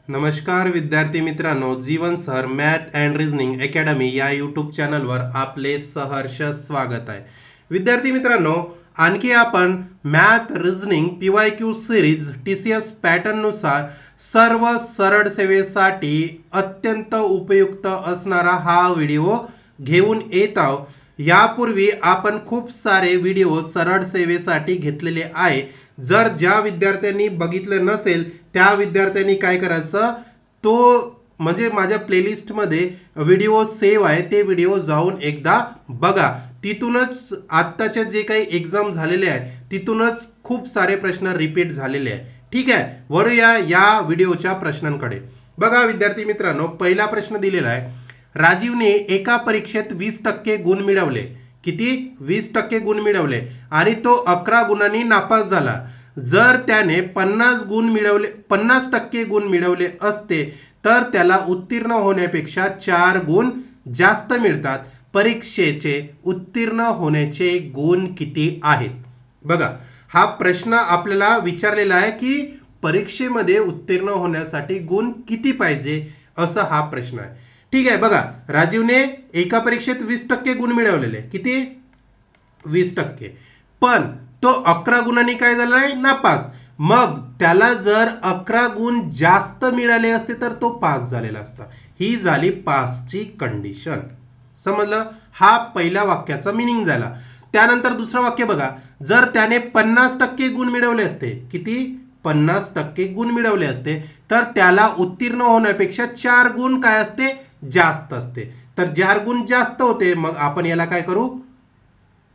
नमस्कार विद्यार्थी मित्रांनो, Jeevan sir math and reasoning academy या यूट्यूब चॅनलवर आपले सहर्ष स्वागत आहे. विद्यार्थी मित्रांनो, आणखी आपण math reasoning PYQ series TCS पॅटर्ननुसार सर्व सरळ सेवेसाठी अत्यंत उपयुक्त असणारा हा व्हिडिओ घेऊन येत आहोत. यापूर्वी आपण खूप सारे व्हिडिओ सरळ सेवेसाठी घेतलेले आहे. जर ज्या विद्यार्थ्यांनी बघितलं नसेल त्या विद्यार्थ्यांनी काय करायचं, तो म्हणजे माझ्या प्लेलिस्टमध्ये व्हिडिओ सेव्ह आहे, ते व्हिडिओ जाऊन एकदा बघा. तिथूनच आत्ताचे जे काही एक्झाम झालेले आहे तिथूनच खूप सारे प्रश्न रिपीट झालेले आहे. ठीक आहे, वळूया या व्हिडिओच्या प्रश्नांकडे. बघा विद्यार्थी मित्रांनो, पहिला प्रश्न दिलेला आहे. राजीवने एका परीक्षेत 20% गुण मिळवले. किती? 20% गुण मिळवले आणि तो 11 गुणांनी नापास झाला. जर त्याने 50% गुण मिळवले असते तर त्याला उत्तीर्ण होण्यापेक्षा 4 गुण जास्त मिळतात. परीक्षेचे उत्तीर्ण होण्याचे गुण किती आहेत? बघा, हा प्रश्न आपल्याला विचारलेला आहे की परीक्षेमध्ये उत्तीर्ण होण्यासाठी गुण किती पाहिजे, असा हा प्रश्न आहे. ठीक आहे, बघा, राजीवने एका परीक्षेत 20% गुण मिळवलेले. किती? 20%. पण तो 11 गुणांनी काय झालाय? नापास. मग त्याला जर 11 गुण जास्त मिळाले असते तर तो पास झालेला असता. ही झाली पासची कंडिशन. समजलं? हा पहिल्या वाक्याचा मिनिंग झाला. त्यानंतर दुसरं वाक्य बघा. जर त्याने 50% गुण मिळवले असते. किती? 50% गुण मिळवले असते तर त्याला उत्तीर्ण होण्यापेक्षा 4 गुण काय असते? जास्त असते. तर 4 गुण जास्त होते. मग आपण याला काय करू?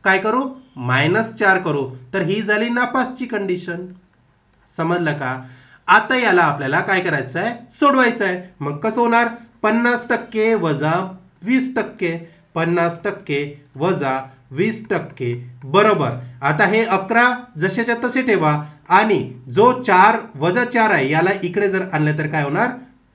-4 करू. तर ही झाली नापासची कंडिशन. समजलं का? आता याला आपल्याला काय करायचं आहे? सोडवायचं आहे. मग कसं होणार? 50% वजा 20%. 50% वजा 20% बरोबर. आता हे 11 जशाच्या तसे ठेवा आणि जो 4 वजा 4 आहे याला इकडे जर आणलं तर काय होणार?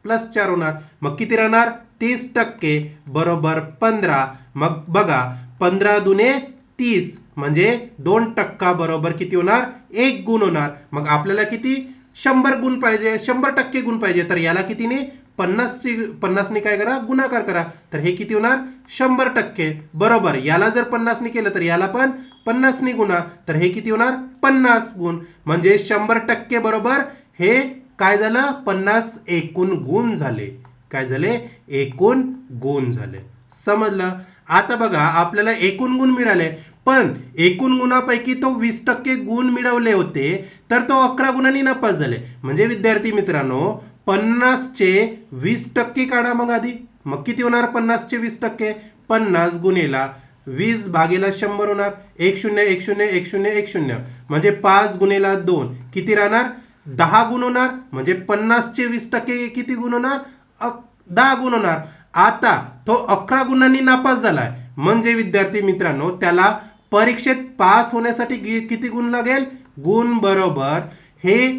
+4 होणार. मग किती राहणार? 30% बरोबर 15. मग बघा, 15 दुने 30 म्हणजे 2% बरोबर किती होणार? 1 गुण होणार. मग आपल्याला किती? 100 गुण पाहिजे, 100% गुण पाहिजे. तर याला कितीने? 50 ने काय करा? गुणाकार करा. तर हे किती होणार? 100% बरोबर. याला जर 50 ने केलं तर याला पण 50 ने गुणा. तर हे किती होणार? 50 गुण. म्हणजे 100% बरोबर हे काय झालं? 50 एकूण गुण झाले. काय झाले? एकूण गुण झाले. समजलं? आता बघा, आपल्याला एकूण गुण मिळाले, पण एकूण गुणापैकी तो 20% गुण मिळवले होते तर तो 11 गुणांनी नापास झाले. म्हणजे विद्यार्थी मित्रांनो, 50चे 20% काढा मग आधी. मग किती होणार? 50चे 20%. 50 गुणेला 20 भागेला 100 होणार. 10 10 10 10 म्हणजे 5 गुणेला 2 किती राहणार? 10 गुण होणार. म्हणजे 50चे 20% किती गुण होणार? 10 गुण होणार. आता तो 11 गुणांनी नापास झालाय. म्हणजे विद्यार्थी मित्रांनो, त्याला परीक्षेत पास होण्यासाठी किती गुण लागेल? गुण बरोबर हे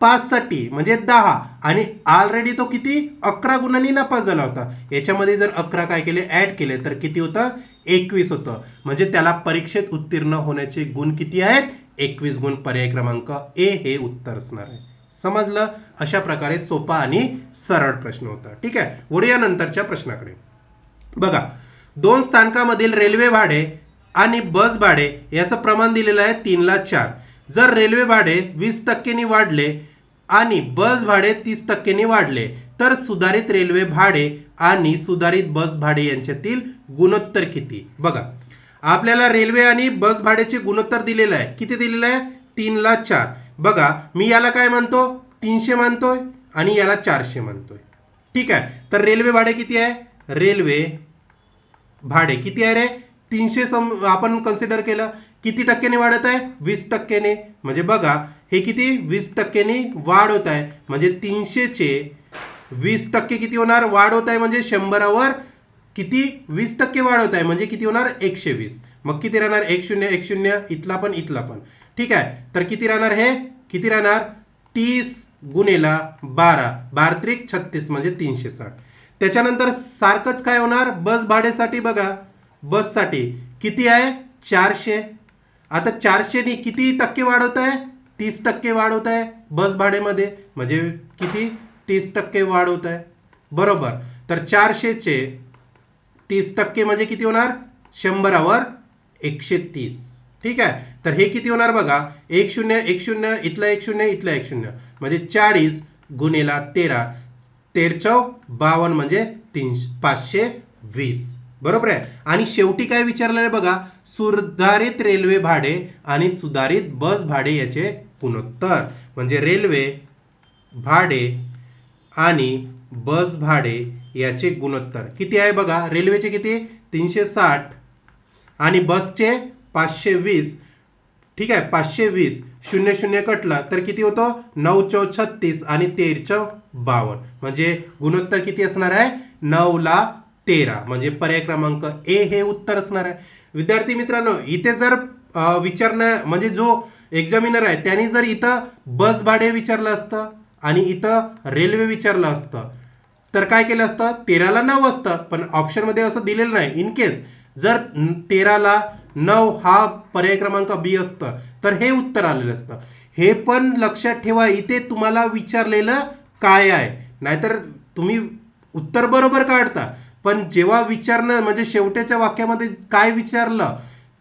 5 साठी म्हणजे 10 आणि ऑलरेडी तो किती? 11 गुणांनी नापास झाला होता. याच्यामध्ये जर 11 काय केले? ऍड केले तर किती होतं? 21 होतं. म्हणजे त्याला परीक्षेत उत्तीर्ण होण्याचे गुण किती आहेत? 21 गुण. पर्याय क्रमांक ए हे उत्तर असणार आहे. समजलं? अशा प्रकारे सोपा आणि सरळ प्रश्न होता. ठीक आहे, वळूया नंतरच्या प्रश्नाकडे. बघा, 2 स्थानकामधील रेल्वे भाडे आणि बस भाडे याचं प्रमाण दिलेलं आहे 3:4. जर रेल्वे भाडे 20% वाढले आणि बस भाडे 30% वाढले तर सुधारित रेल्वे भाडे आणि सुधारित बस भाडे यांच्यातील गुणोत्तर किती? बघा, आपल्याला रेल्वे आणि बस भाड्याचे गुणोत्तर दिलेलं आहे. किती दिलेलं आहे? 3:4. बघा, मी याला काय म्हणतो? 300 मानतोय आणि याला 400 मानतोय. ठीक आहे, तर रेल्वे भाडे किती आहे? रेल्वे भाडे किती आहे रे? 300 आपण कन्सिडर केलं. किती टक्क्याने वाढत आहे? 20%ने. म्हणजे बघा, हे किती? 20%ने वाढ होत आहे. म्हणजे 300चे 20% किती होणार? वाढ होत आहे. म्हणजे 100वर किती? 20% वाढ होत आहे. म्हणजे किती होणार? 120. मग किती राहणार? 10 इथला पण इथला पण. ठीक आहे, तर किती राहणार? हे किती राहणार? 30 गुणेला 12 12 त्रिक 36 म्हणजे 360. त्याच्यानंतर सारखंच काय होणार? बस भाड्यासाठी बघा, बससाठी किती आहे? 400. आता 400 नी किती टक्के वाढ होत आहे? 30% वाढ होत आहे बस भाड्यामध्ये. म्हणजे किती? 30% वाढ होत आहे, बरोबर. तर 400चे 30% म्हणजे किती होणार, 100वर 130. ठीक आहे, तर हे किती होणार बघा, 10 10 इथलं 10 इथलं 10 म्हणजे 40 गुणेला 13, 1352 म्हणजे 520, बरोबर आहे. आणि शेवटी काय विचारलेलं आहे बघा, सुधारित रेल्वे भाडे आणि सुधारित बस भाडे याचे गुणोत्तर. म्हणजे रेल्वे भाडे आणि बस भाडे याचे गुणोत्तर किती आहे बघा. रेल्वेचे किती 360 आणि बसचे 520. ठीक आहे, 520 शून्य शून्य कटला तर किती होतं, 9×4 = 36 आणि 13×52 म्हणजे गुणोत्तर किती असणार आहे, 9/13. म्हणजे पर्याय क्रमांक ए हे उत्तर असणार आहे. विद्यार्थी मित्रांनो, इथे जर विचारणं म्हणजे जो एक्झामिनर आहे त्यांनी जर इथं बस भाडे विचारलं असतं आणि इथं रेल्वे विचारलं असतं तर काय केलं असतं, 13ला 9 असतं, पण ऑप्शनमध्ये असं दिलेलं नाही. इन केस जर 13ला 9 हा पर्याय क्रमांक बी असतं तर हे उत्तर आलेलं असतं. हे पण लक्षात ठेवा, इथे तुम्हाला विचारलेलं काय आहे. नाहीतर तुम्ही उत्तर बरोबर काढता, पण जेव्हा विचारणं म्हणजे शेवटच्या वाक्यामध्ये काय विचारलं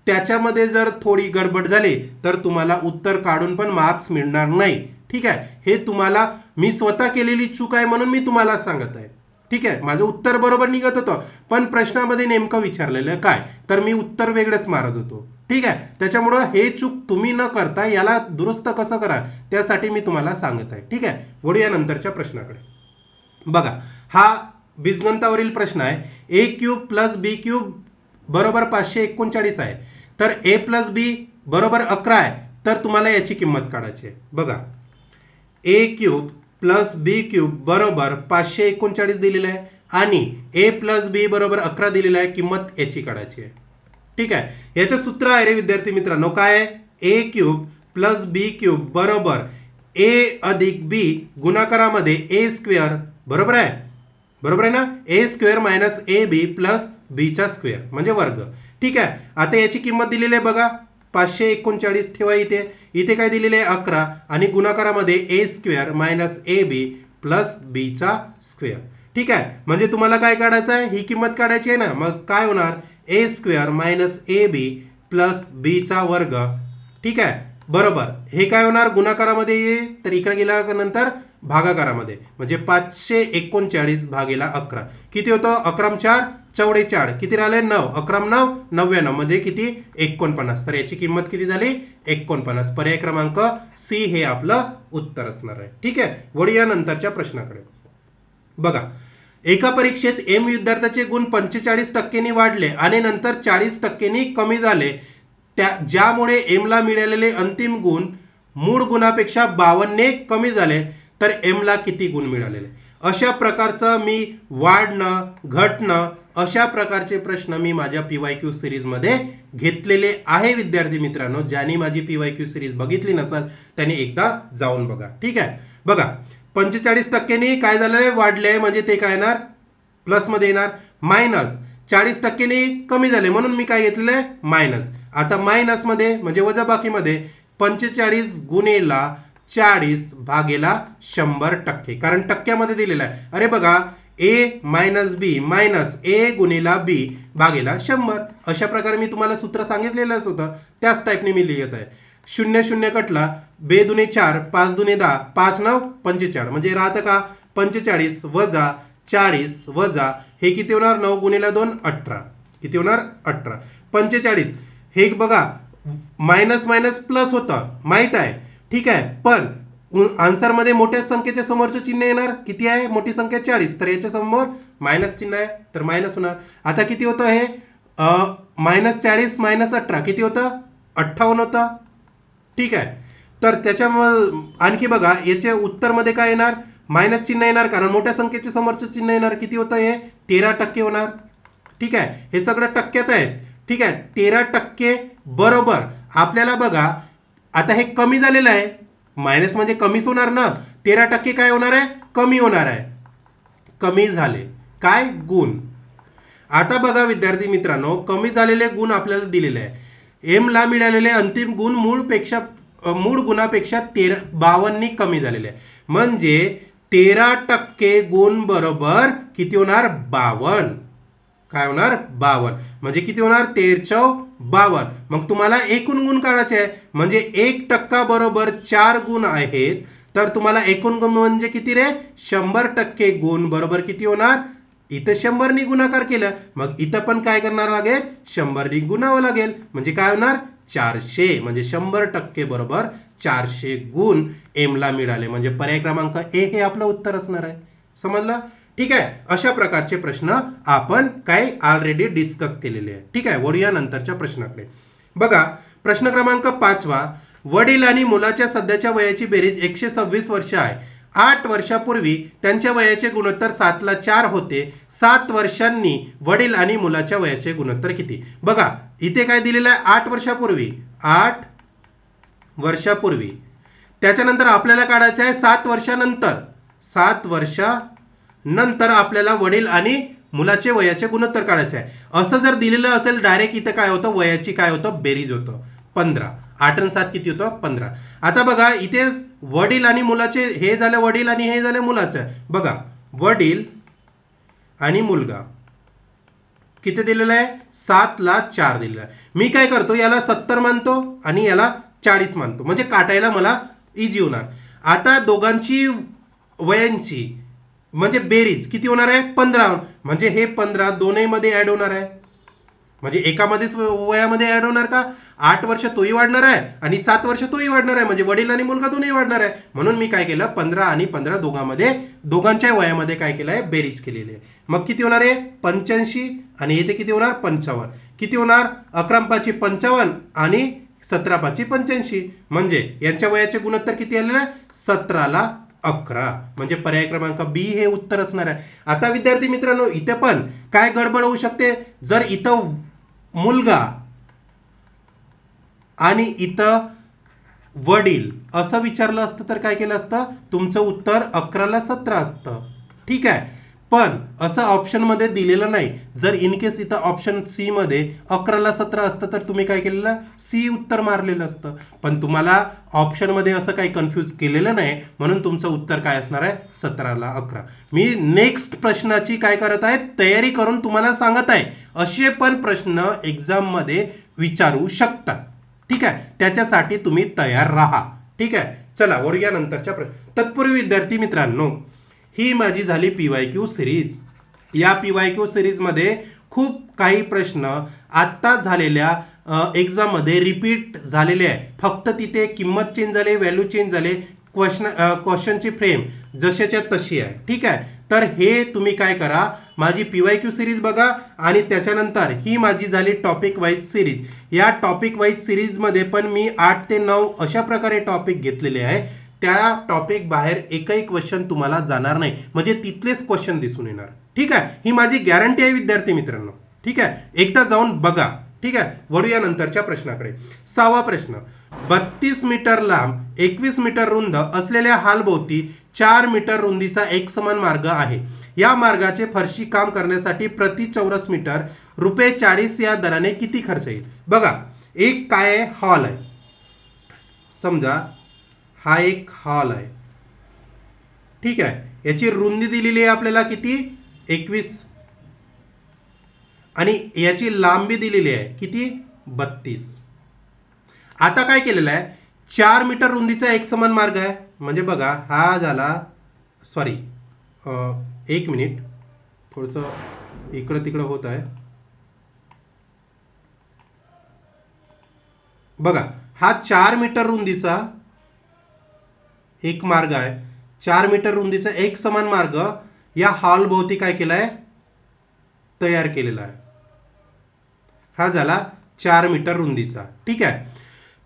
त्याच्यामध्ये जर थोडी गडबड झाली तर तुम्हाला उत्तर काढून पण मार्क्स मिळणार नाही. ठीक आहे, हे तुम्हाला मी स्वतः केलेली चूक आहे म्हणून मी तुम्हाला सांगत आहे. ठीक आहे, माझं उत्तर बरोबर निघत होतं पण प्रश्नामध्ये नेमकं विचारलेलं काय तर मी उत्तर वेगळंच मारत होतो. ठीक आहे, त्याच्यामुळं हे चूक तुम्ही न करता याला दुरुस्त कसं करा त्यासाठी मी तुम्हाला सांगत आहे. ठीक आहे, वळूया नंतरच्या प्रश्नाकडे. बघा, हा बीजगणितावरील प्रश्न आहे. a³ + b³ बरोबर 539 आहे, तर a+b बरोबर 11 आहे, तर तुम्हाला याची किंमत काढायची आहे. बघा, a³ + b³ बरोबर 539 दिलेलं आहे आणि a+b बरोबर 11 दिलेलं आहे, किंमत याची काढायची आहे. ठीक आहे, याचं सूत्र आहे रे विद्यार्थी मित्रांनो, काय आहे, a³ + b³ बरोबर a + b गुणाकारामध्ये a² बरोबर आहे, बरोबर आहे ना, a² - ab + b² म्हणजे वर्ग. ठीक आहे, आता याची किंमत दिलेली आहे बघा 539 ठेवा. इथे काय दिलेले आहे 11 आणि गुणाकारामध्ये a² - ab + b². ठीक आहे, म्हणजे तुम्हाला काय काढायचं आहे, ही किंमत काढायची आहे ना. मग काय होणार, a² - ab + b². ठीक आहे, बरोबर. हे काय होणार, गुणाकारामध्ये ये तर इकडे गेल्यानंतर भागाकारामध्ये म्हणजे 539 भागेला 11 किती होतं, 11×4 = 44, किती राहिले 9, 11×9 = 99 म्हणजे किती 49. तर याची किंमत किती झाली 49. पर्याय क्रमांक सी हे आपलं उत्तर असणार आहे. ठीक आहे, वळूया नंतरच्या प्रश्नाकडे. बघा, एका परीक्षेत एम विद्यार्थ्याचे गुण 45% वाढले आणि नंतर 40% कमी झाले, ज्यामुळे एमला मिळालेले अंतिम गुण मूळ गुणापेक्षा 52 कमी झाले, तर एमला किती गुण मिळालेले. अशा प्रकारचं मी वाढणं घटणं अशा प्रकारचे प्रश्न मी माझ्या PYQ सिरीजमध्ये घेतलेले आहे. विद्यार्थी मित्रांनो, ज्यांनी माझी PYQ सिरीज बघितली नसेल त्यांनी एकदा जाऊन बघा. ठीक आहे, बघा 45%नी काय झालेलं आहे, वाढले आहे म्हणजे ते काय येणार, प्लसमध्ये येणार. -40%नी कमी झाले म्हणून मी काय घेतलेलं आहे, मायनस. आता मायनसमध्ये म्हणजे वजाबाकीमध्ये 45 गुणेला 40 भागेला 100%, कारण टक्क्यामध्ये दिलेला आहे. अरे बघा, a - b minus a गुणेला b भागेला 100. अशा प्रकारे मी तुम्हाला सूत्र सांगितलेलंच होतं, त्याच टाईपने मी लिहित आहे. 0 0 कटला, 2 दुणे 4, 5 दुणे 10, 5 9 45 म्हणजे राहतं का 45 वजा 40 वजा हे किती होणार, 9 गुणेला 2 18, किती होणार 18. 45 हे बघा मायनस मायनस प्लस होतं माहित आहे. ठीक आहे, पण आन्सरमध्ये मोठ्या संख्येच्या समोरचं चिन्ह येणार, किती आहे, मोठी संख्या 40, तर याच्या समोर मायनस चिन्ह आहे तर मायनस होणार. आता किती होतं हे, -40 - 18 किती होतं, 58 होतं. ठीक आहे, तर त्याच्यामुळे आणखी बघा याच्या उत्तरमध्ये काय येणार, मायनस चिन्ह येणार, कारण मोठ्या संख्येच्या समोरचं चिन्ह येणार, किती होतं हे 13% होणार. ठीक आहे, हे सगळं टक्क्यात आहे. ठीक आहे, 13% बरोबर. आपल्याला बघा आता हे कमी झालेलं आहे, मायनस म्हणजे कमीच होणार ना, 13% काय होणार आहे, कमी होणार आहे, कमी झाले काय गुण. आता बघा विद्यार्थी मित्रांनो, कमी झालेले गुण आपल्याला दिलेले आहे. एम ला मिळालेले अंतिम गुण मूळ गुणापेक्षा 52 कमी झालेले आहे. म्हणजे 13% गुण बरोबर किती होणार 52. काय होणार 52. म्हणजे किती होणार 13×52. मग तुम्हाला एकूण गुण काढायचे आहे. म्हणजे 1% बरोबर 4 गुण आहेत. तर तुम्हाला एकूण गुण म्हणजे किती रे 100% गुण बरोबर किती होणार. इथं 100 गुणाकार केलं मग इथं पण काय करणार लागेल 100 गुणावं लागेल. म्हणजे काय होणार 400. म्हणजे 100% बरोबर 400 गुण एमला मिळाले. म्हणजे पर्याय क्रमांक ए हे आपलं उत्तर असणार आहे. समजलं. ठीक आहे. अशा प्रकारचे प्रश्न आपण काय ऑलरेडी डिस्कस केलेले आहे. ठीक आहे. वळूया नंतरच्या प्रश्नाकडे. बघा प्रश्न क्रमांक 5. वडील आणि मुलाच्या सध्याच्या वयाची बेरीज 126 वर्ष आहे. 8 वर्षापूर्वी त्यांच्या वयाचे गुणोत्तर 7:4 होते. 7 वर्षांनी वडील आणि मुलाच्या वयाचे गुणोत्तर किती. बघा इथे काय दिलेलं आहे 8 वर्षापूर्वी. 8 वर्षापूर्वी. त्याच्यानंतर आपल्याला काढायचं आहे 7 वर्षानंतर. 7 वर्षानंतर आपल्याला वडील आणि मुलाचे वयाचे गुणोत्तर काढायचे आहे. असं जर दिलेलं असेल डायरेक्ट इथं काय होतं वयाची काय होतं बेरीज होतं 15. 8 आणि 7 किती होतं 15. आता बघा इथे वडील आणि मुलाचे हे झालं वडील आणि हे झालं मुलाचं. बघा वडील आणि मुलगा किती दिलेलं आहे 7:4 दिलेलं आहे. मी काय करतो याला 70 मानतो आणि याला 40 मानतो. म्हणजे काटायला मला इझी होणार. आता दोघांची वयांची म्हणजे बेरीज किती होणार आहे 15. म्हणजे हे 15 दोन्हीमध्ये ऍड होणार आहे. म्हणजे एकामध्येच वयामध्ये ऍड होणार का 8 वर्ष तोही वाढणार आहे आणि 7 वर्ष तोही वाढणार आहे. म्हणजे वडील आणि मुलगा दोन्ही वाढणार आहे. म्हणून मी काय केलं 15 आणि 15 दोघांच्या वयामध्ये काय केलं आहे बेरीज केलेली आहे. मग किती होणार आहे 85 आणि इथे किती होणार 55. किती होणार 11×5 55 आणि 17×5 85. म्हणजे यांच्या वयाचे गुणोत्तर किती आलेलं आहे 17:11. म्हणजे पर्याय क्रमांक बी हे उत्तर असणार आहे. आता विद्यार्थी मित्रांनो इथे पण काय गडबड होऊ शकते. जर इथं मुलगा आणि इथं वडील असं विचारलं असतं तर काय केलं असतं तुमचं उत्तर 11:17 असतं. ठीक आहे. पण असं ऑप्शन मध्ये दिलेलं नाही. जर इन केस इथं ऑप्शन सी मध्ये 11:17 असतं तर तुम्ही काय केलेलं सी उत्तर मारलेलं असतं. पण तुम्हाला ऑप्शन मध्ये असं काही कन्फ्यूज केलेलं नाही म्हणून तुमचं उत्तर काय असणार आहे 17:11. मी नेक्स्ट प्रश्नाची काय करत आहे तयारी करून तुम्हाला सांगत आहे. असे पण प्रश्न एक्झाम मध्ये विचारू शकतात. ठीक आहे. त्याच्यासाठी तुम्ही तयार राहा. ठीक आहे. चला वळूया नंतरच्या प्रश्न. तत्पूर्वी विद्यार्थी मित्रांनो ही माझी झाली PYQ सिरीज. या PYQ सिरीजमध्ये खूप काही प्रश्न आत्ता झालेल्या एक्झाममध्ये रिपीट झालेले आहे. फक्त तिथे किंमत चेंज झाली व्हॅल्यू चेंज झाले क्वेश्चनची फ्रेम जशाच्या तशी आहे. ठीक आहे. तर हे तुम्ही काय करा माझी PYQ सिरीज बघा आणि त्याच्यानंतर ही माझी झाली टॉपिक वाईज सिरीज. या टॉपिक वाईज सिरीजमध्ये पण मी 8 ते 9 अशा प्रकारे टॉपिक घेतलेले आहे. त्या टॉपिक बाहेर एकही क्वेश्चन तुम्हाला जाणार नाही. म्हणजे तिथलेच क्वेश्चन दिसून येणार. ठीक आहे. ही माझी गॅरंटी आहे विद्यार्थी मित्रांनो. ठीक आहे. एकदा जाऊन बघा. ठीक आहे. वळूया नंतरच्या प्रश्नाकडे. 6वा प्रश्न. 32 मीटर लांब 21 मीटर रुंद असलेल्या हालभोवती 4 मीटर रुंदीचा एक समान मार्ग आहे. या मार्गाचे फरशी काम करण्यासाठी प्रति चौरस मीटर ₹40 या दराने किती खर्च येईल. बघा एक काय आहे हॉल आहे. समजा हा एक हॉल आहे. ठीक आहे. याची रुंदी दिलेली आहे आपल्याला किती 21 आणि याची लांबी दिलेली आहे किती 32. आता काय केलेलं आहे 4 मीटर रुंदीचा एक समान मार्ग आहे. म्हणजे बघा हा झाला सॉरी 1 मिनिट थोडंसं इकडं तिकडं होत आहे. बघा हा 4 मीटर रुंदीचा एक मार्ग आहे. 4 मीटर रुंदीचा एक समान मार्ग या हॉल भोवती काय केलाय तयार केलेला आहे. हा झाला 4 मीटर रुंदीचा. ठीक आहे.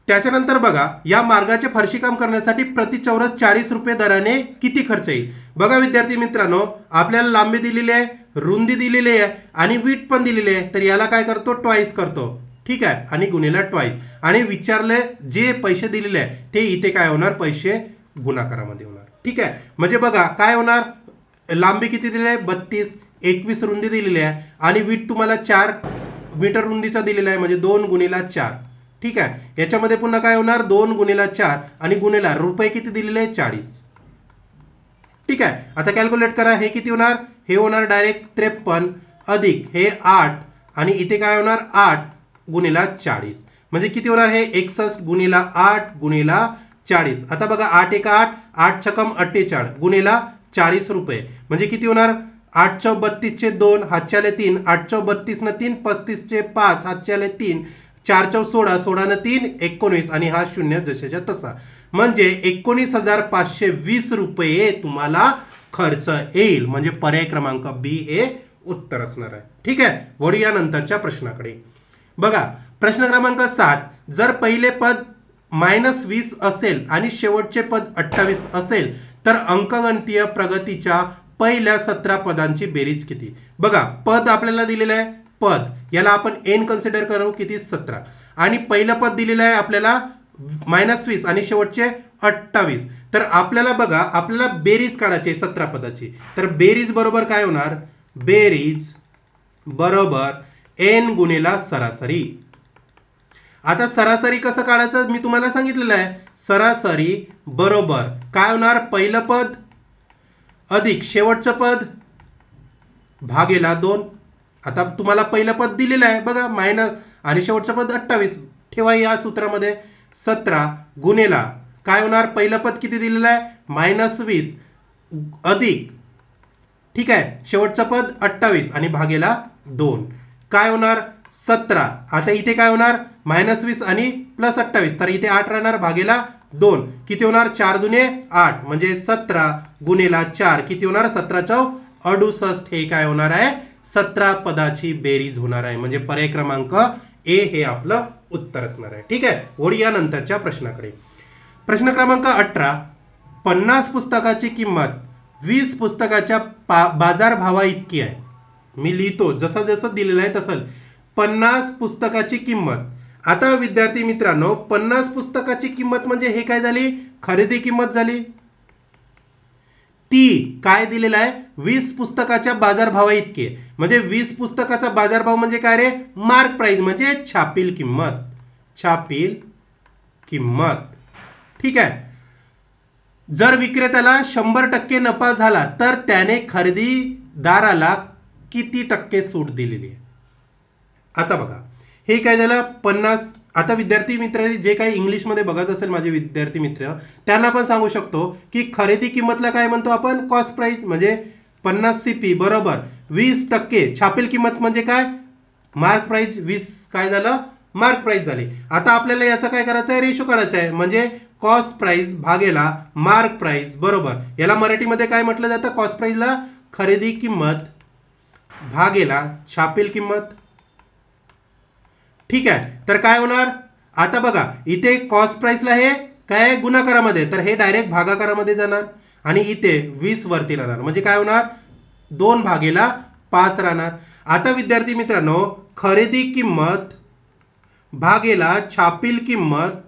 त्याच्यानंतर बघा या मार्गाचे फरशीकाम करण्यासाठी प्रति चौरस ₹40 दराने किती खर्च येईल. बघा विद्यार्थी मित्रांनो आपल्याला लांबी दिलेली आहे रुंदी दिलेली आहे आणि वीट पण दिलेली आहे. तर याला काय करतो ट्वाइस करतो. ठीक आहे. आणि गुणिला ट्वाइस आणि विचारले जे पैसे दिलेले आहे ते इथे काय होणार पैसे गुणाकारामध्ये होणार. ठीक आहे. म्हणजे बघा काय होणार लांबी किती दिलेली आहे 32 21 रुंदी दिलेली आहे आणि वीट तुम्हाला 4 मीटर रुंदीचा दिलेला आहे म्हणजे 2 गुणिला 4. ठीक आहे. याच्यामध्ये पुन्हा काय होणार 2 गुणिला 4 आणि गुणिला रुपये किती दिलेले आहे 40. ठीक आहे. आता कॅल्क्युलेट करा, हे किती होणार, हे होणार डायरेक्ट 53 अधिक हे 8 आणि इथे काय होणार 8 गुणिला 40 म्हणजे किती होणार, हे 61 गुणिला 8 गुणिला 40. आता बघा 8 एका 8, 8 छकम 48 गुणिला 40 रुपये म्हणजे किती होणार, 8 चौ 32 चे 2 हातच्याले 3, 8 चौ 32 न 3 35 चे 5 हातच्याले 3, 4 चौ 16, 16 न 3 19 आणि हा शून्य जशाच्या तसा म्हणजे 19,520 रुपये तुम्हाला खर्च येईल. म्हणजे पर्याय क्रमांक बी हे उत्तर असणार आहे. ठीक आहे. वळूया नंतरच्या प्रश्नाकडे. बघा प्रश्न क्रमांक 7, जर पहिले पद -20 असेल आणि शेवटचे पद 28 असेल तर अंकगणितीय प्रगतीच्या पहिल्या 17 पदांची बेरीज किती. बघा पद आपल्याला दिलेलं आहे, पद याला आपण एन कन्सिडर करू, किती 17 आणि पहिलं पद दिलेलं आहे आपल्याला -20 आणि शेवटचे 28. तर आपल्याला बघा आपल्याला बेरीज काढायची 17 पदाची. तर बेरीज बरोबर काय होणार, बेरीज बरोबर एन गुणिला सरासरी. आता सरासरी कसं काढायचं मी तुम्हाला सांगितलेलं आहे. सरासरी बरोबर काय होणार, पहिलं पद अधिक शेवटचं पद भागेला 2. आता तुम्हाला पहिलं पद दिलेलं आहे बघा मायनस आणि शेवटचं पद 28 ठेवा या सूत्रामध्ये. 17 गुणेला काय होणार, पहिलं पद किती दिलेलं आहे -20 अधिक ठीक आहे शेवटचं पद 28 आणि भागेला 2 काय होणार 17. आता इथे काय होणार -20 आणि +28 तर इथे 8 राहणार भागेला 2 किती होणार 4 दुने 8 म्हणजे 17 गुणेला 4 किती होणार 17 चौ 68. हे काय होणार आहे 17 पदाची बेरीज होणार आहे. म्हणजे पर्याय क्रमांक ए हे आपलं उत्तर असणार आहे. ठीक आहे. वळूया नंतरच्या प्रश्नाकडे. प्रश्न क्रमांक 18, 50 पुस्तकाची किंमत 20 पुस्तकाच्या बाजार भावा इतकी आहे. मी लिहितो जसं जसं दिलेलं आहे तसं. 50 पुस्तकाची किंमत. आता विद्यार्थी मित्रांनो 50 पुस्तकाची किंमत म्हणजे हे काय झाली, खरेदी किंमत झाली. ती काय दिलेलं आहे 20 पुस्तकाच्या बाजारभावा इतके म्हणजे 20 पुस्तकाचा बाजारभाव म्हणजे काय रे, मार्क प्राइस म्हणजे छापील किंमत. छापील किंमत. ठीक आहे. जर विक्रेत्याला 100% नफा झाला तर त्याने खरेदीदाराला किती टक्के सूट दिलेली आहे. आता बघा हे काय झालं 50. आता विद्यार्थी मित्रांनी जे काही इंग्लिशमध्ये बघत असेल माझे विद्यार्थी मित्र त्यांना पण सांगू शकतो की खरेदी किंमतला काय म्हणतो आपण, कॉस्ट प्राइस म्हणजे 50 CP बरोबर 20% छापील किंमत म्हणजे काय, मार्क प्राइस. 20 काय झालं मार्क प्राइस झाली. आता आपल्याला याचा काय करायचं आहे, रेशो काढायचा आहे म्हणजे कॉस्ट प्राइस भागेला मार्क प्राइस बरोबर याला मराठीमध्ये काय म्हटलं जातं, कॉस्ट प्राइसला खरेदी किंमत भागेला छापील किंमत. ठीक आहे. तर काय होणार आता बघा इथे कॉस्ट प्राइसला हे काय गुणाकारामध्ये तर हे डायरेक्ट भागाकारामध्ये जाणार आणि इथे 20 वरती राहणार म्हणजे काय होणार 2 भागेला 5 राहणार. आता विद्यार्थी मित्रांनो खरेदी किंमत भागेला छापील किंमत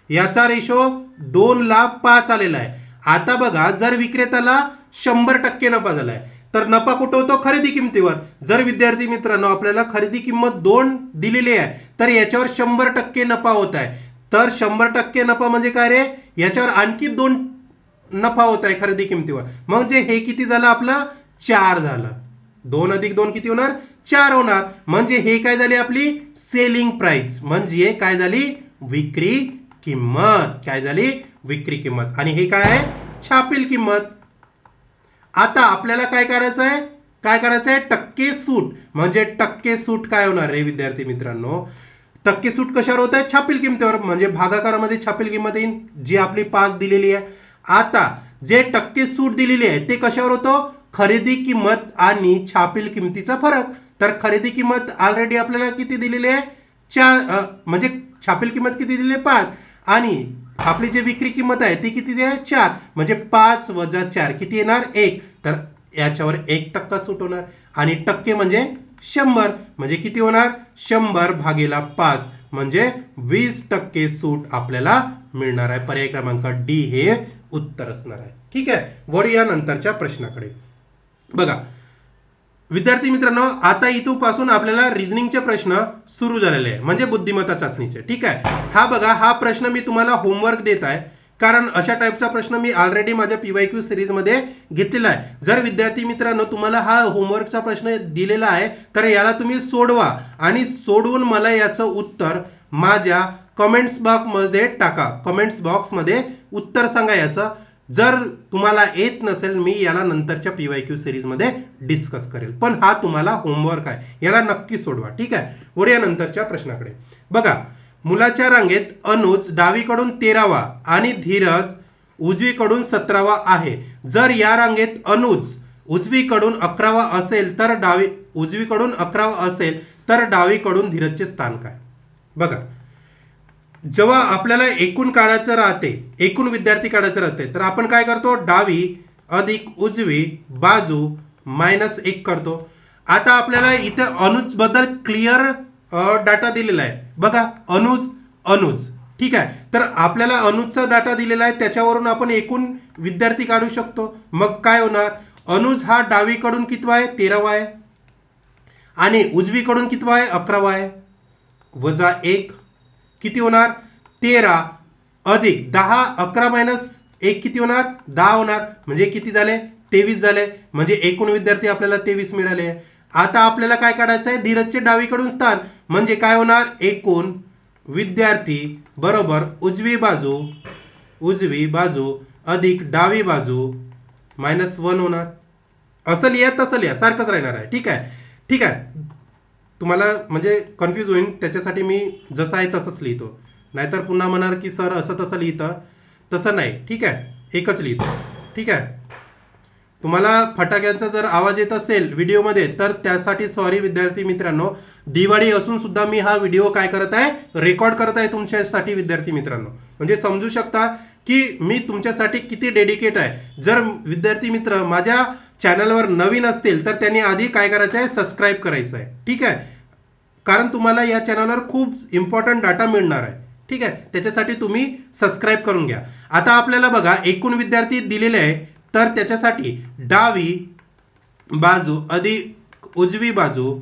याचा रेशो 2 ला 5 आलेला आहे. आता बघा जर विक्रेत्याला 100% नफा झालाय तर नफा कुठं होतो, खरेदी किमतीवर. जर विद्यार्थी मित्रांनो आपल्याला खरेदी किंमत 2 दिलेली आहे तर याच्यावर 100% नफा होत आहे. तर 100% नफा म्हणजे काय रे, याच्यावर आणखी 2 नफा होत आहे खरेदी किमतीवर. म्हणजे हे किती झालं आपलं 4 झालं. 2 अधिक 2 किती होणार 4 होणार. म्हणजे हे काय झाली आपली सेलिंग प्राइस म्हणजे काय झाली विक्री किंमत. काय झाली विक्री किंमत आणि हे काय आहे छापील किंमत. आता आपल्याला काय काढायचं आहे, काय करायचं आहे टक्के सूट. म्हणजे टक्के सूट काय होणार रे विद्यार्थी मित्रांनो, टक्के सूट कशावर होत आहे छापील किमतीवर म्हणजे भागाकारामध्ये छापील किंमत येईल जी आपली 5 दिलेली आहे. आता जे टक्के सूट दिलेली आहे ते कशावर होतो, खरेदी किंमत आणि छापील किमतीचा फरक. तर खरेदी किंमत ऑलरेडी आपल्याला किती दिलेली आहे 4 म्हणजे छापील किंमत किती दिलेली आहे 5 आणि आपली जी विक्री किंमत आहे ती किती आहे 4 म्हणजे 5 वजा 4 किती येणार 1. तर याच्यावर 1% सूट होणार आणि टक्के म्हणजे 100 म्हणजे किती होणार 100 भागेला 5 म्हणजे 20% सूट आपल्याला मिळणार आहे. पर्याय क्रमांक डी हे उत्तर असणार आहे. ठीक आहे. वळूया नंतरच्या प्रश्नाकडे. बघा विद्यार्थी मित्रांनो आता इथून पासून आपल्याला रिझनिंगचे प्रश्न सुरू झालेले आहे म्हणजे बुद्धिमत्ता चाचणीचे. ठीक आहे. हा बघा हा प्रश्न मी तुम्हाला होमवर्क देत आहे कारण अशा टाईपचा प्रश्न मी ऑलरेडी माझ्या PYQ सिरीजमध्ये घेतलेला आहे. जर विद्यार्थी मित्रांनो तुम्हाला हा होमवर्कचा प्रश्न दिलेला आहे तर याला तुम्ही सोडवा आणि सोडवून मला याचं उत्तर माझ्या कमेंट्स बॉक्समध्ये टाका. कमेंट्स बॉक्समध्ये उत्तर सांगा याचं. जर तुम्हाला येत नसेल मी याला नंतरच्या PYQ सिरीजमध्ये डिस्कस करेल, पण हा तुम्हाला होमवर्क आहे, याला नक्की सोडवा. ठीक आहे, वळूया नंतरच्या प्रश्नाकडे. बघा, मुलाच्या रांगेत अनुज डावीकडून 13वा आणि धीरज उजवीकडून 17वा आहे. जर या रांगेत अनुज उजवीकडून 11वा असेल तर उजवीकडून 11वा असेल तर डावीकडून धीरजचे स्थान काय? बघा, जेव्हा आपल्याला एकूण काढायचं राहते, एकूण विद्यार्थी काढायचं राहते, तर आपण काय करतो? डावी अधिक उजवी बाजू -1 करतो. आता आपल्याला इथे अनुज बद्दल क्लिअर डाटा दिलेला आहे. बघा, अनुज ठीक आहे, तर आपल्याला अनुजचा डाटा दिलेला आहे, त्याच्यावरून आपण एकूण विद्यार्थी काढू शकतो. मग काय होणार? अनुज हा डावीकडून कितवा आहे? 13वा आहे आणि उजवीकडून कितवा आहे? 11वा आहे. वजा 1 किती होणार? 13 अधिक 10, 11 - 1 किती होणार? 10 होणार. म्हणजे किती झाले? 23 झाले. म्हणजे एकूण विद्यार्थी आपल्याला 23 मिळाले. आता आपल्याला काय काढायचं आहे? धीरजचे डावीकडून स्थान. म्हणजे काय होणार? एकूण विद्यार्थी बरोबर उजवी बाजू अधिक डावी बाजू -1 होणार. असं लिहा तसं लिहा, सारखंच राहणार आहे. ठीक आहे. तुम्हाला म्हणजे कन्फ्यूज होईल, त्याच्यासाठी मी जसं आहे तसंच लिहितो. नाहीतर पुन्हा म्हणाल की सर असं तसं लिहितं. तसं नाही. ठीक आहे, एकच लिहितो. ठीक आहे. तुम्हाला फटाक्यांचा जर आवाज येत असेल व्हिडिओमध्ये तर त्यासाठी सॉरी विद्यार्थी मित्रांनो. दिवाळी असून सुद्धा मी हा व्हिडिओ काय करत आहे? रेकॉर्ड करत आहे तुमच्यासाठी विद्यार्थी मित्रांनो. म्हणजे समजू शकता की मी तुमच्यासाठी किती डेडिकेट आहे. जर विद्यार्थी मित्र माझ्या चॅनलवर नवीन असतील तर त्यांनी आधी काय करायचं आहे? सबस्क्राईब करायचं आहे. ठीक आहे, कारण तुम्हाला या चॅनलवर खूप इम्पॉर्टंट डाटा मिळणार आहे. ठीक आहे, त्याच्यासाठी तुम्ही सबस्क्राईब करून घ्या. आता आपल्याला बघा, एकूण विद्यार्थी दिलेले आहे, तर त्याच्यासाठी डावी बाजू अधिक उजवी बाजू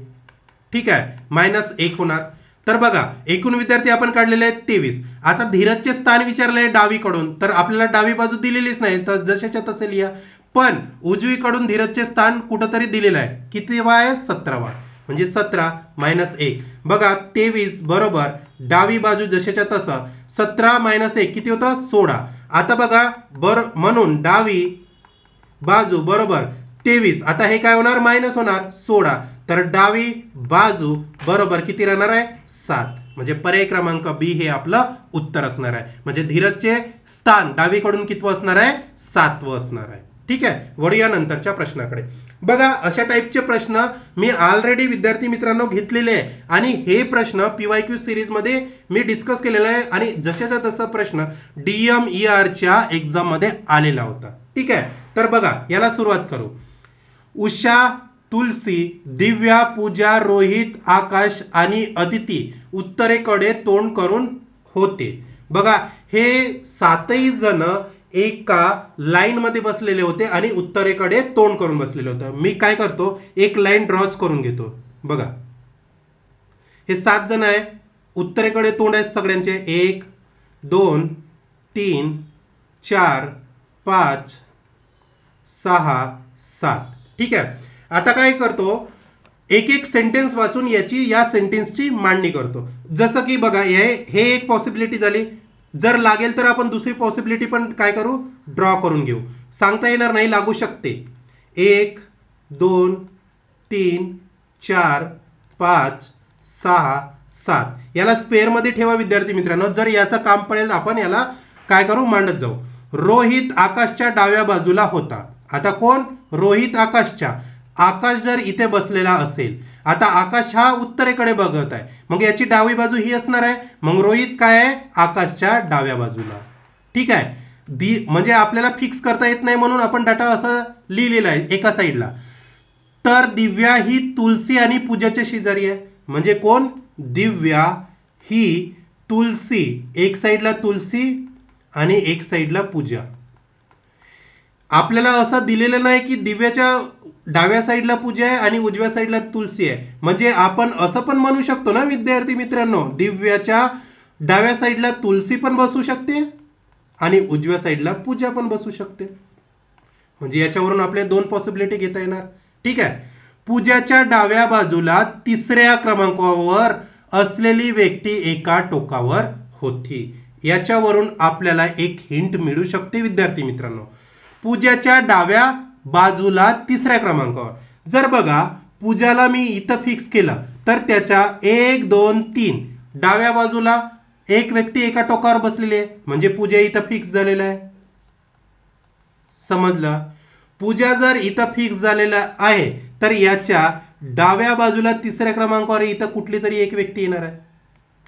ठीक आहे -1 होणार. तर बघा, एकूण विद्यार्थी आपण काढलेले आहेत 23. आता धीरजचे स्थान विचारले डावीकडून, तर आपल्याला डावी बाजू दिलेलीच नाही, तर जशाच्या तसे लिहा. पण उजवीकडून धीरजचे स्थान कुठंतरी दिलेलं आहे. किती आहे? 17वा. म्हणजे 17 - 1. बघा, 23 बरोबर डावी बाजू जशाच्या तसं 17 - 1 किती होतं? 16. आता बघा म्हणून डावी बाजू बरोबर 23. आता हे काय होणार? मायनस होणार 16. तर डावी बाजू बरोबर किती राहणार आहे? 7. म्हणजे पर्याय क्रमांक बी हे आपलं उत्तर असणार आहे. म्हणजे धीरजचे स्थान डावीकडून कितवं असणार आहे? 7वं असणार आहे. ठीक आहे, वळूया नंतरच्या प्रश्नाकडे. बघा, अशा टाईपचे प्रश्न मी ऑलरेडी विद्यार्थी मित्रांनो घेतलेले आहे आणि हे प्रश्न PYQ सिरीजमध्ये मी डिस्कस केलेला आहे आणि जशाचा तसा प्रश्न DMERच्या एक्झाममध्ये आलेला होता. ठीक आहे, तर बघा, याला सुरुवात करू. उषा, तुलसी, दिव्या, पूजा, रोहित, आकाश आणि अदिती उत्तरेकडे तोंड करून होते. बघा, हे 7ही जण एका लाईन मध्ये बसलेले होते आणि उत्तरेकडे तोंड करून बसलेले होते. मी काय करतो? एक लाईन ड्रॉच करून घेतो. बघा, हे 7 जण आहे, उत्तरेकडे तोंड आहेत सगळ्यांचे. 1 2 3 4 5 6 7. ठीक आहे, आता काय करतो? एक एक सेंटेन्स वाचून या सेंटेन्सची मांडणी करतो. जसं की बघा, हे एक पॉसिबिलिटी झाली. जर लागेल तर आपण दुसरी पॉसिबिलिटी पण काय करू? ड्रॉ करून घेऊ. सांगता येणार नाही, लागू शकते. 1 2 3 4 5 6 7. याला स्पेअरमध्ये ठेवा विद्यार्थी मित्रांनो. जर याचं काम पडेल आपण याला काय करू? मांडत जाऊ. रोहित आकाशच्या डाव्या बाजूला होता. आता कोण? रोहित आकाशच्या. आकाश जर इथे बसलेला असेल, आता आकाश हा उत्तरेकडे बघत आहे, मग याची डावी बाजू ही असणार आहे. मग रोहित काय आहे? आकाशच्या डाव्या बाजूला. ठीक आहे, म्हणजे आपल्याला फिक्स करता येत नाही म्हणून आपण डाटा असं लिहिलेला आहे एका साईडला. तर दिव्या ही तुलसी आणि पूजाच्या शेजारी आहे. म्हणजे कोण? दिव्या ही तुलसी, एक साईडला तुलसी आणि एक साईडला पूजा. आपल्याला असं दिलेलं नाही की दिव्याच्या डाव्या साईडला पूजा आहे आणि उजव्या साईडला तुलसी आहे. म्हणजे आपण असं पण म्हणू शकतो ना विद्यार्थी मित्रांनो, दिव्याच्या डाव्या साईडला तुलसी पण बसू शकते आणि उजव्या साईडला पूजा पण बसू शकते. म्हणजे याच्यावरून आपल्या दोन पॉसिबिलिटी घेता येणार. ठीक आहे. पूजाच्या डाव्या बाजूला तिसऱ्या क्रमांकावर असलेली व्यक्ती एका टोकावर होती. याच्यावरून आपल्याला एक हिंट मिळू शकते विद्यार्थी मित्रांनो. पूजाच्या डाव्या बाजूला तिसऱ्या क्रमांकावर जर बघा पूजाला मी इथं फिक्स केलं तर त्याच्या 1 2 3 डाव्या बाजूला एक व्यक्ती एका टोकावर बसलेली आहे म्हणजे पूजा इथं फिक्स झालेला आहे. समजलं. पूजा जर इथं फिक्स झालेला आहे तर याच्या डाव्या बाजूला तिसऱ्या क्रमांकावर इथं कुठली तरी एक व्यक्ती येणार आहे.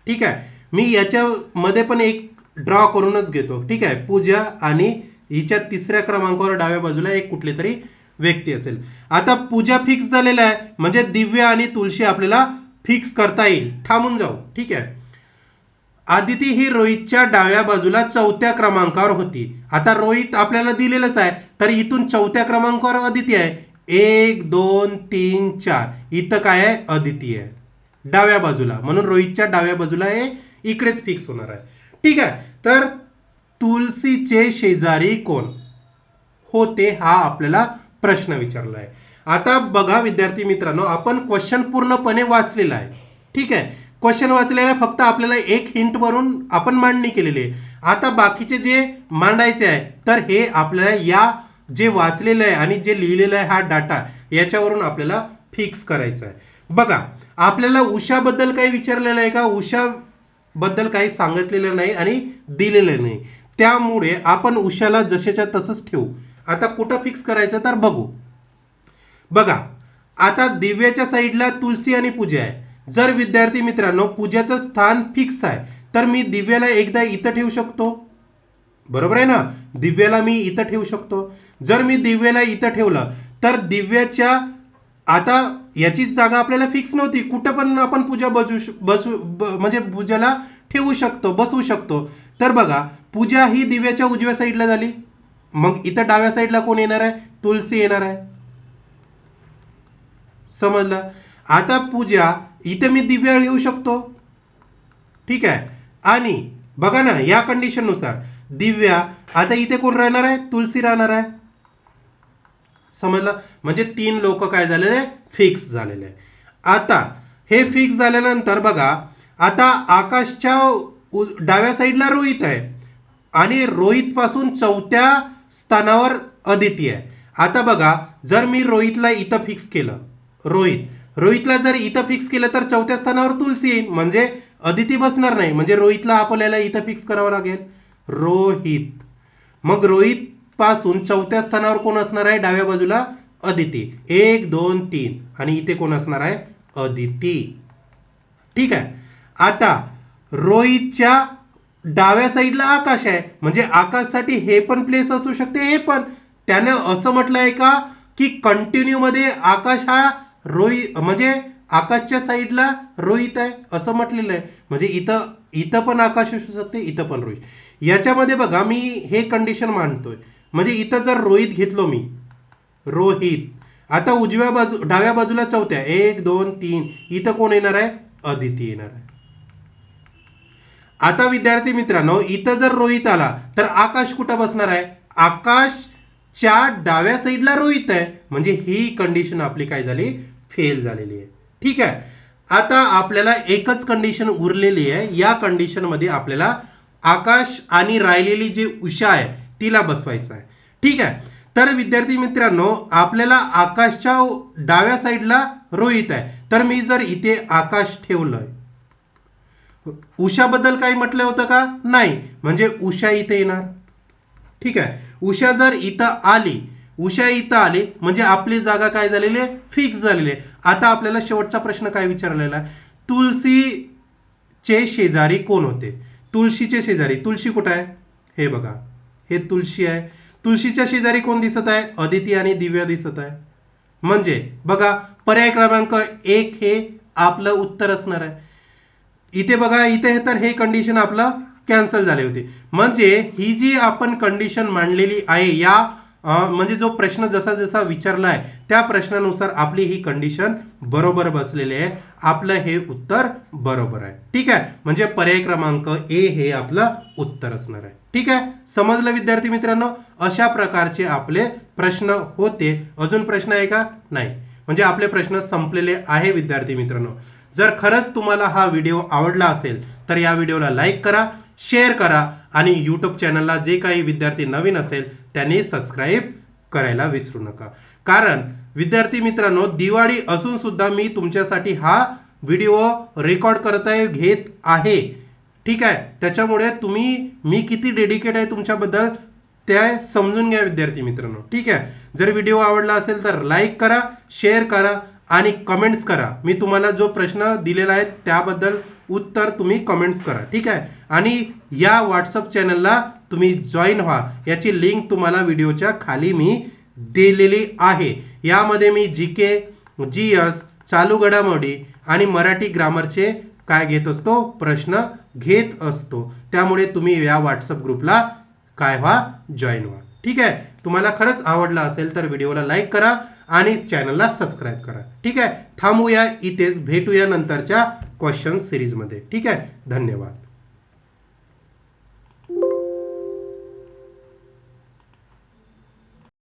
ठीक आहे. मी याच्यामध्ये पण एक ड्रॉ करूनच घेतो. ठीक आहे. पूजा आणि हिच्या तिसऱ्या क्रमांकावर डाव्या बाजूला एक कुठली तरी व्यक्ती असेल. आता पूजा फिक्स झालेला आहे म्हणजे दिव्या आणि तुळशी आपल्याला फिक्स करता येईल. थांबून जाऊ. ठीक आहे. आदिती ही रोहितच्या डाव्या बाजूला चौथ्या क्रमांकावर होती. आता रोहित आपल्याला दिलेलंच आहे तर इथून चौथ्या क्रमांकावर अदिती आहे. 1 2 3 4 इथं काय आहे अदिती आहे डाव्या बाजूला म्हणून रोहितच्या डाव्या बाजूला हे इकडेच फिक्स होणार आहे. ठीक आहे. तर तुलसीचे शेजारी कोण होते हा आपल्याला प्रश्न विचारला आहे. आता बघा विद्यार्थी मित्रांनो आपण क्वेश्चन पूर्णपणे वाचलेला आहे. ठीक आहे. क्वेश्चन वाचलेला फक्त आपल्याला एक हिंट वरून आपण मांडणी केलेली आहे. आता बाकीचे जे मांडायचे आहे तर हे आपल्याला या जे वाचलेलं आहे आणि जे लिहिलेलं आहे हा डाटा याच्यावरून आपल्याला फिक्स करायचं आहे. बघा आपल्याला उषाबद्दल काही विचारलेलं आहे का? उषा बद्दल काही सांगितलेलं नाही आणि दिलेलं नाही त्यामुळे आपण उषाला जशाच्या तसंच ठेवू. आता कुठं फिक्स करायचं तर बघू. बघा आता दिव्याच्या साईडला तुलसी आणि पूजा आहे. जर विद्यार्थी मित्रांनो पूजाचं स्थान फिक्स आहे तर मी दिव्याला एकदा इथं ठेवू शकतो. बरोबर आहे ना. दिव्याला मी इथं ठेवू शकतो. जर मी दिव्याला इथं ठेवलं तर दिव्याच्या आता याची जागा आपल्याला फिक्स नव्हती. कुठं पण आपण पूजा म्हणजे पूजाला ठेवू शकतो बसवू शकतो. तर बघा पूजा ही दिव्याच्या उजव्या साईडला झाली. मग इथं डाव्या साईडला कोण येणार आहे? तुलसी येणार आहे. समजलं. आता पूजा इथे मी दिव्या येऊ शकतो. ठीक आहे. आणि बघा ना या कंडिशन नुसार दिव्या आता इथे कोण राहणार आहे? तुलसी राहणार आहे. समजलं. म्हणजे 3 लोक काय झालेले फिक्स झालेले आहे. आता हे फिक्स झाल्यानंतर बघा आता आकाशच्या डाव्या साईडला रोहित आहे आणि रोहित पासून चौथ्या स्थानावर अदिती आहे. आता बघा जर मी रोहितला इथं फिक्स केलं रोहितला जर इथं फिक्स केलं तर चौथ्या स्थानावर तुलसी येईल म्हणजे अदिती बसणार नाही म्हणजे रोहितला आपल्याला इथं फिक्स करावं लागेल रोहित. मग रोहित पासून चौथ्या स्थानावर कोण असणार आहे? डाव्या बाजूला अदिती. 1 2 3 आणि इथे कोण असणार आहे? अदिती. ठीक आहे. आता रोहितच्या डाव्या साईडला आकाश आहे म्हणजे आकाशसाठी हे पण प्लेस असू शकते हे पण. त्यानं असं म्हटलं आहे का की कंटिन्यू मध्ये आकाश हा रोहित म्हणजे आकाशच्या साईडला रोहित आहे असं म्हटलेलं आहे. म्हणजे इथं पण आकाश असू शकते इथं पण रोहित. याच्यामध्ये बघा मी हे कंडिशन मांडतोय म्हणजे इथं जर रोहित घेतलो मी रोहित आता डाव्या बाजूला चौथ्या 1 2 3 इथं कोण येणार आहे? अदिती येणार आहे. आता विद्यार्थी मित्रांनो इथं जर रोहित आला तर आकाश कुठं बसणार आहे? आकाशच्या डाव्या साईडला रोहित आहे म्हणजे ही कंडिशन आपली काय झाली? फेल झालेली आहे. ठीक आहे. आता आपल्याला एकच कंडिशन उरलेली आहे. या कंडिशन मध्ये आपल्याला आकाश आणि राहिलेली जी उषा आहे तिला बसवायचं आहे. ठीक आहे. तर विद्यार्थी मित्रांनो आपल्याला आकाशच्या डाव्या साईडला रोहित आहे तर मी जर इथे आकाश ठेवलंय उषाबद्दल काही म्हटलं होतं का? नाही. म्हणजे उषा इथे येणार. ठीक आहे. उषा जर इथं आली म्हणजे आपली जागा काय झालेली आहे? फिक्स झालेली आहे. आता आपल्याला शेवटचा प्रश्न काय विचारलेला आहे? तुलसीचे शेजारी कोण होते? तुळशीचे शेजारी. तुळशी कुठं आहे? हे बघा हे तुळशी आहे. तुळशीच्या शेजारी कोण दिसत आहे? अदिती आणि दिव्या दिसत आहे. म्हणजे बघा पर्याय क्रमांक 1 हे आपलं उत्तर असणार आहे. इथे बघा इथे तर हे कंडिशन आपलं कॅन्सल झाले होते. म्हणजे ही जी आपण कंडिशन मांडलेली आहे या म्हणजे जो प्रश्न जसा जसा विचारला आहे त्या प्रश्नानुसार आपली ही कंडिशन बरोबर बसलेली आहे. आपलं हे उत्तर बरोबर आहे. ठीक आहे, म्हणजे पर्याय क्रमांक ए हे आपलं उत्तर असणार आहे. ठीक आहे, समजलं विद्यार्थी मित्रांनो? अशा प्रकारचे आपले प्रश्न होते. अजून प्रश्न आहे का? नाही, म्हणजे आपले प्रश्न संपलेले आहे विद्यार्थी मित्रांनो. जर खरंच तुम्हाला हा व्हिडिओ आवडला असेल तर या व्हिडिओला लाईक करा, शेअर करा आणि यूट्यूब चॅनलला जे काही विद्यार्थी नवीन असेल त्यांनी सबस्क्राईब करायला विसरू नका. कारण विद्यार्थी मित्रांनो, दिवाळी असून सुद्धा मी तुमच्यासाठी हा व्हिडिओ रेकॉर्ड घेत आहे. ठीक आहे, त्याच्यामुळे मी किती डेडिकेट आहे तुमच्याबद्दल ते समजून घ्या विद्यार्थी मित्रांनो. ठीक आहे, जर व्हिडिओ आवडला असेल तर लाईक करा, शेअर करा आणि कमेंट्स करा. मी तुम्हाला जो प्रश्न दिलेला आहे त्याबद्दल उत्तर तुम्ही कमेंट्स करा. ठीक आहे, आणि या व्हॉट्सअप चॅनलला तुम्ही जॉईन व्हा. याची लिंक तुम्हाला व्हिडिओच्या खाली मी दिलेली आहे. यामध्ये मी GK, GS, चालू घडामोडी आणि मराठी ग्रामरचे काय घेत असतो, प्रश्न घेत असतो. त्यामुळे तुम्ही या व्हॉट्सअप ग्रुपला काय व्हा, जॉईन व्हा. ठीक आहे, तुम्हाला खरंच आवडला असेल तर व्हिडिओला लाईक करा आणि चॅनलला सबस्क्राईब करा. ठीक आहे, थांबूया इथेच, भेटूया नंतरच्या क्वेश्चन सिरीजमध्ये. ठीक आहे, धन्यवाद.